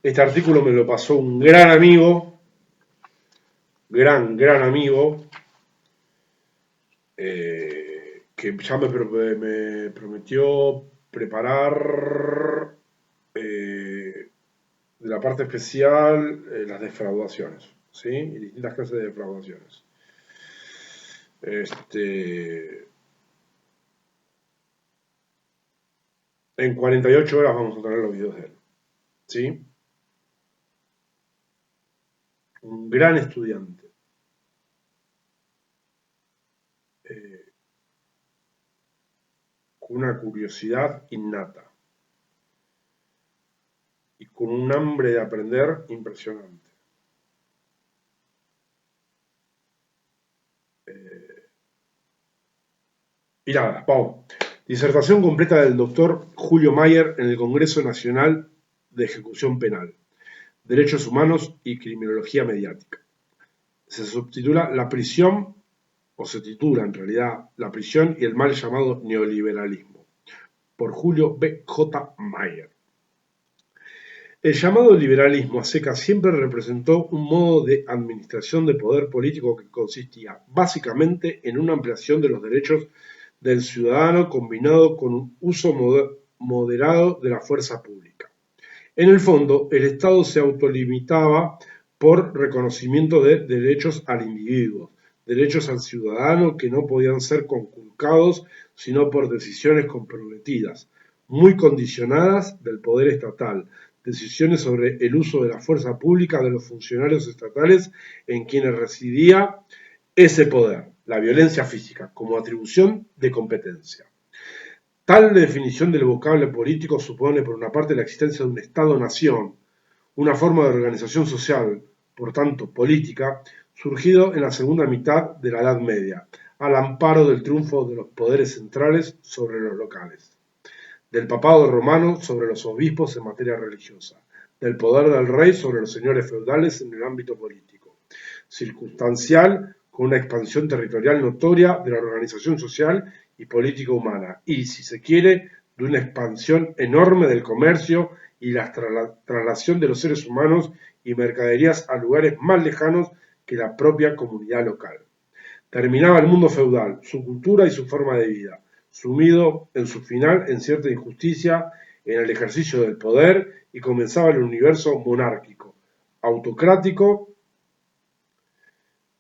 Este artículo me lo pasó un gran amigo, gran amigo, que ya me prometió preparar de la parte especial las defraudaciones, ¿sí? Y distintas clases de defraudaciones. En 48 horas vamos a tener los videos de él, ¿sí? Un gran estudiante, eh, con una curiosidad innata y con un hambre de aprender impresionante. Y nada, vamos. Disertación completa del doctor Julio Mayer en el Congreso Nacional de Ejecución Penal, Derechos Humanos y Criminología Mediática. Se subtitula La prisión, o se titula en realidad La prisión y el mal llamado neoliberalismo, por Julio B. J. Mayer. El llamado liberalismo a secas siempre representó un modo de administración de poder político que consistía básicamente en una ampliación de los derechos del ciudadano combinado con un uso moderado de la fuerza pública. En el fondo, el Estado se autolimitaba por reconocimiento de derechos al individuo, derechos al ciudadano que no podían ser conculcados sino por decisiones comprometidas, muy condicionadas del poder estatal, decisiones sobre el uso de la fuerza pública de los funcionarios estatales en quienes residía ese poder, la violencia física, como atribución de competencia. Tal definición del vocablo político supone, por una parte, la existencia de un Estado-nación, una forma de organización social, por tanto política, surgido en la segunda mitad de la Edad Media, al amparo del triunfo de los poderes centrales sobre los locales, del papado romano sobre los obispos en materia religiosa, del poder del rey sobre los señores feudales en el ámbito político, circunstancial con una expansión territorial notoria de la organización social y política humana, y, si se quiere, de una expansión enorme del comercio y la traslación de los seres humanos y mercaderías a lugares más lejanos que la propia comunidad local. Terminaba el mundo feudal, su cultura y su forma de vida, sumido en su final en cierta injusticia en el ejercicio del poder, y comenzaba el universo monárquico, autocrático,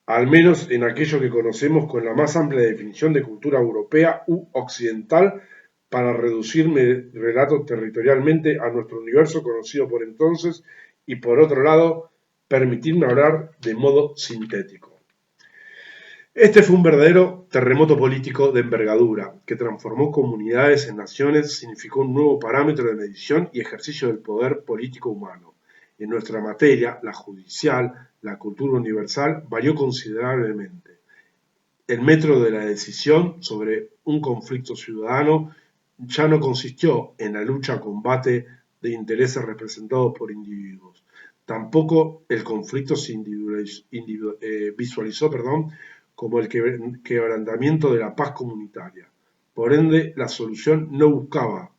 al menos en aquello que conocemos con la más amplia definición de cultura europea u occidental, para reducir mi relato territorialmente a nuestro universo conocido por entonces, y por otro lado, permitirme hablar de modo sintético. Este fue un verdadero terremoto político de envergadura, que transformó comunidades en naciones, significó un nuevo parámetro de medición y ejercicio del poder político humano. En nuestra materia, la judicial, la cultura universal varió considerablemente. El metro de la decisión sobre un conflicto ciudadano ya no consistió en la lucha a combate de intereses representados por individuos. Tampoco el conflicto se visualizó como el quebrantamiento de la paz comunitaria. Por ende, la solución no buscaba,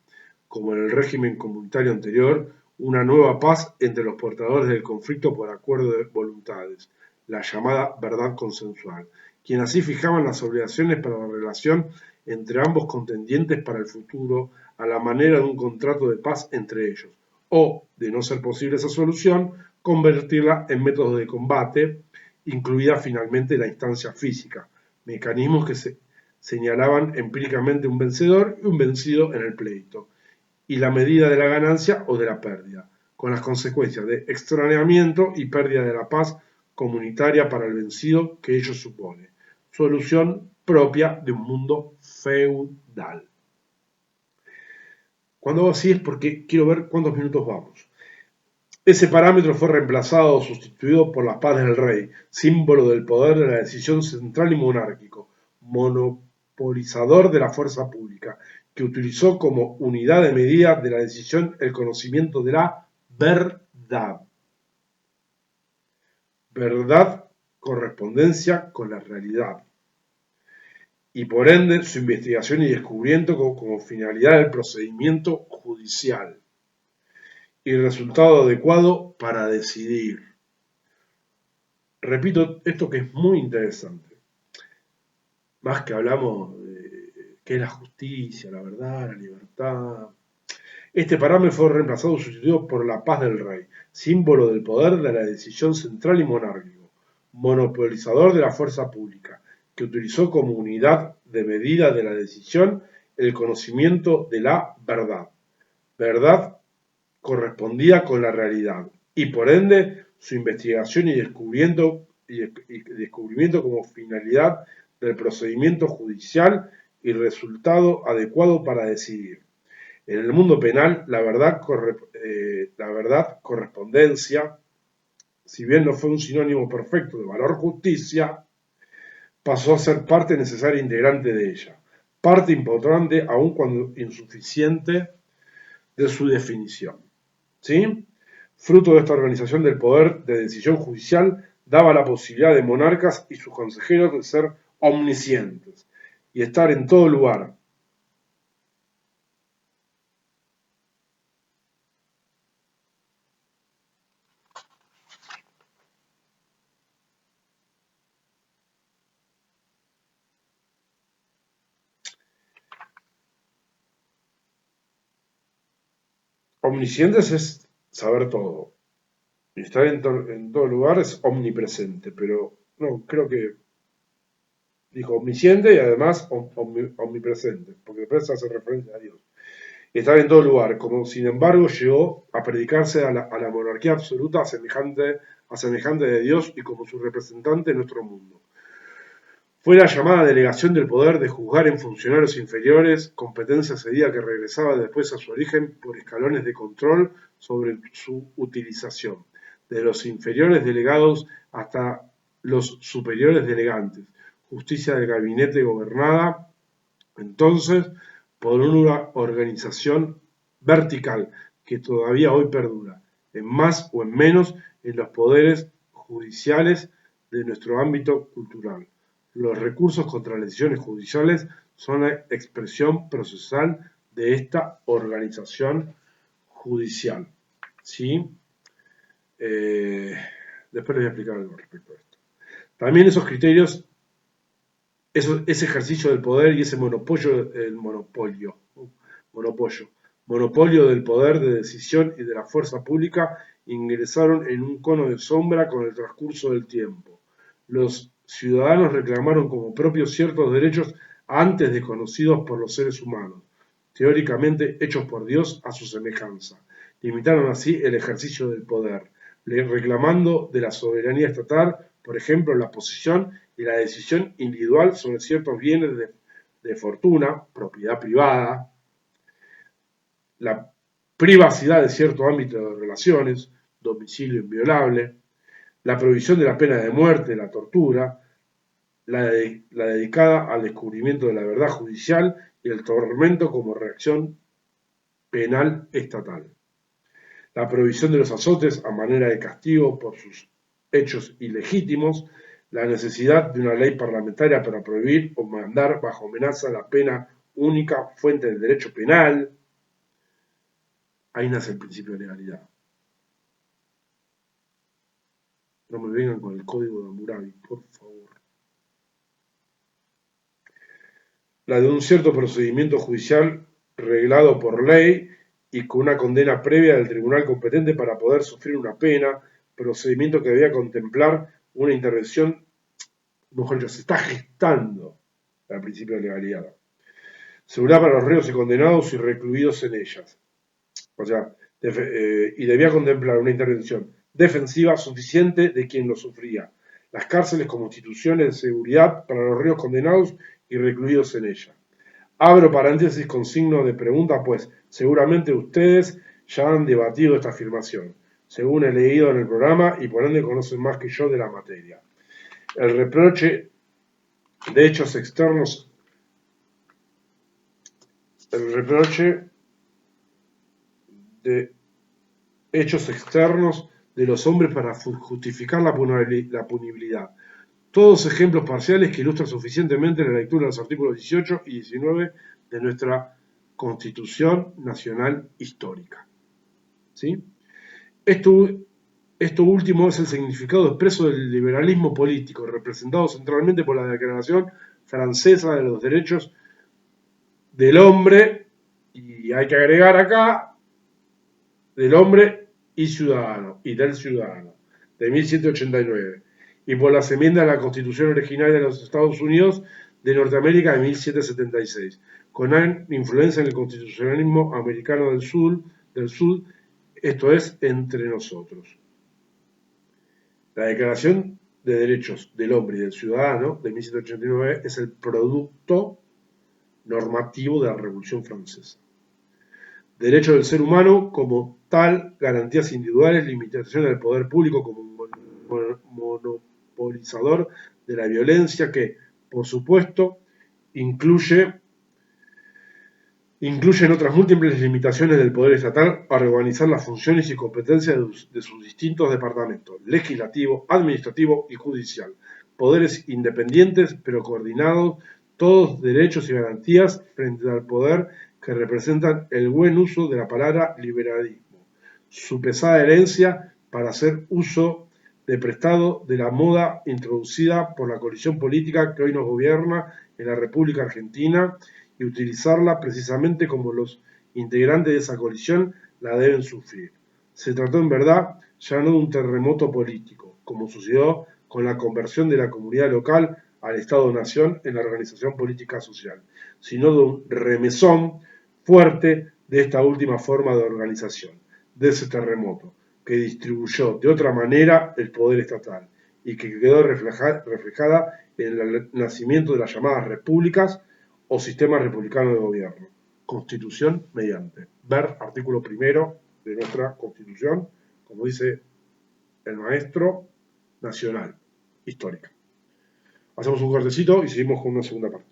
como en el régimen comunitario anterior, una nueva paz entre los portadores del conflicto por acuerdo de voluntades, la llamada verdad consensual, quienes así fijaban las obligaciones para la relación entre ambos contendientes para el futuro a la manera de un contrato de paz entre ellos, o, de no ser posible esa solución, convertirla en métodos de combate, incluida finalmente la instancia física, mecanismos que señalaban empíricamente un vencedor y un vencido en el pleito, y la medida de la ganancia o de la pérdida, con las consecuencias de extrañamiento y pérdida de la paz comunitaria para el vencido que ello supone. Solución propia de un mundo feudal. Cuando hago así es porque quiero ver cuántos minutos vamos. Ese parámetro fue reemplazado o sustituido por la paz del rey, símbolo del poder de la decisión central y monárquico, monopolizador de la fuerza pública, que utilizó como unidad de medida de la decisión el conocimiento de la verdad. Verdad, correspondencia con la realidad. Y por ende su investigación y descubrimiento como finalidad del procedimiento judicial. y resultado adecuado para decidir. Repito esto que es muy interesante. Más que hablamos de qué es la justicia, la verdad, la libertad. Este parámetro fue reemplazado y sustituido por la paz del rey, símbolo del poder de la decisión central y monárquico, monopolizador de la fuerza pública, que utilizó como unidad de medida de la decisión el conocimiento de la verdad. Verdad correspondía con la realidad, y por ende su investigación y descubrimiento como finalidad del procedimiento judicial y resultado adecuado para decidir. En el mundo penal, la verdad correspondencia, si bien no fue un sinónimo perfecto de valor justicia, pasó a ser parte necesaria e integrante de ella, parte importante aun cuando insuficiente de su definición. ¿Sí? Fruto de esta organización del poder de decisión judicial, daba la posibilidad de monarcas y sus consejeros de ser omniscientes y estar en todo lugar. Omniscientes es saber todo. Y estar en todo lugar es omnipresente, pero no, creo que dijo omnisciente y además omnipresente, porque después hace referencia a Dios. Estar en todo lugar, como sin embargo llegó a predicarse a la monarquía absoluta a semejante de Dios y como su representante en nuestro mundo. Fue la llamada delegación del poder de juzgar en funcionarios inferiores, competencia cedida que regresaba después a su origen por escalones de control sobre su utilización, de los inferiores delegados hasta los superiores delegantes, justicia del gabinete gobernada entonces por una organización vertical que todavía hoy perdura, en más o en menos en los poderes judiciales de nuestro ámbito cultural. Los recursos contra las decisiones judiciales son la expresión procesal de esta organización judicial. ¿Sí? Después les voy a explicar algo respecto a esto. También esos criterios, ese ejercicio del poder y ese monopolio del poder de decisión y de la fuerza pública ingresaron en un cono de sombra con el transcurso del tiempo. Los ciudadanos reclamaron como propios ciertos derechos antes desconocidos por los seres humanos, teóricamente hechos por Dios a su semejanza. Limitaron así el ejercicio del poder, reclamando de la soberanía estatal, por ejemplo, la posesión y la decisión individual sobre ciertos bienes de fortuna, propiedad privada, la privacidad de cierto ámbito de relaciones, domicilio inviolable, la prohibición de la pena de muerte, la tortura, la dedicada al descubrimiento de la verdad judicial y el tormento como reacción penal estatal. La prohibición de los azotes a manera de castigo por sus hechos ilegítimos, la necesidad de una ley parlamentaria para prohibir o mandar bajo amenaza la pena única fuente del derecho penal. Ahí nace el principio de legalidad. No me vengan con el código de Hammurabi, por favor. La de un cierto procedimiento judicial reglado por ley y con una condena previa del tribunal competente para poder sufrir una pena, procedimiento que debía contemplar una intervención, mejor dicho, se está gestando el principio de legalidad. Seguridad para los reos y condenados y recluidos en ellas. O sea, y debía contemplar una intervención defensiva suficiente de quien lo sufría. Las cárceles como instituciones de seguridad para los reos condenados y recluidos en ella. Abro paréntesis con signo de pregunta, pues seguramente ustedes ya han debatido esta afirmación, según he leído en el programa y por ende conocen más que yo de la materia. El reproche de hechos externos, de los hombres para justificar la punibilidad. Todos ejemplos parciales que ilustran suficientemente la lectura de los artículos 18 y 19 de nuestra Constitución Nacional Histórica. ¿Sí? Esto último es el significado expreso del liberalismo político, representado centralmente por la Declaración Francesa de los Derechos del Hombre, y hay que agregar acá, del hombre y del ciudadano, de 1789, y por las enmiendas a la Constitución originaria de los Estados Unidos de Norteamérica de 1776, con gran influencia en el constitucionalismo americano del sur, esto es, entre nosotros. La Declaración de Derechos del Hombre y del Ciudadano de 1789 es el producto normativo de la Revolución Francesa. Derecho del ser humano como tal, garantías individuales, limitación del poder público como monopolizador de la violencia que, por supuesto, incluyen otras múltiples limitaciones del poder estatal a reorganizar las funciones y competencias de sus distintos departamentos, legislativo, administrativo y judicial, poderes independientes pero coordinados, todos derechos y garantías frente al poder que representan el buen uso de la palabra liberalismo, su pesada herencia para hacer uso de prestado de la moda introducida por la coalición política que hoy nos gobierna en la República Argentina y utilizarla precisamente como los integrantes de esa coalición la deben sufrir. Se trató en verdad ya no de un terremoto político, como sucedió con la conversión de la comunidad local al Estado-Nación en la organización política social, sino de un remesón fuerte de esta última forma de organización, de ese terremoto, que distribuyó de otra manera el poder estatal y que quedó reflejada en el nacimiento de las llamadas repúblicas o sistema republicano de gobierno. Constitución mediante. Ver artículo primero de nuestra Constitución, como dice el maestro, nacional, histórica. Hacemos un cortecito y seguimos con una segunda parte.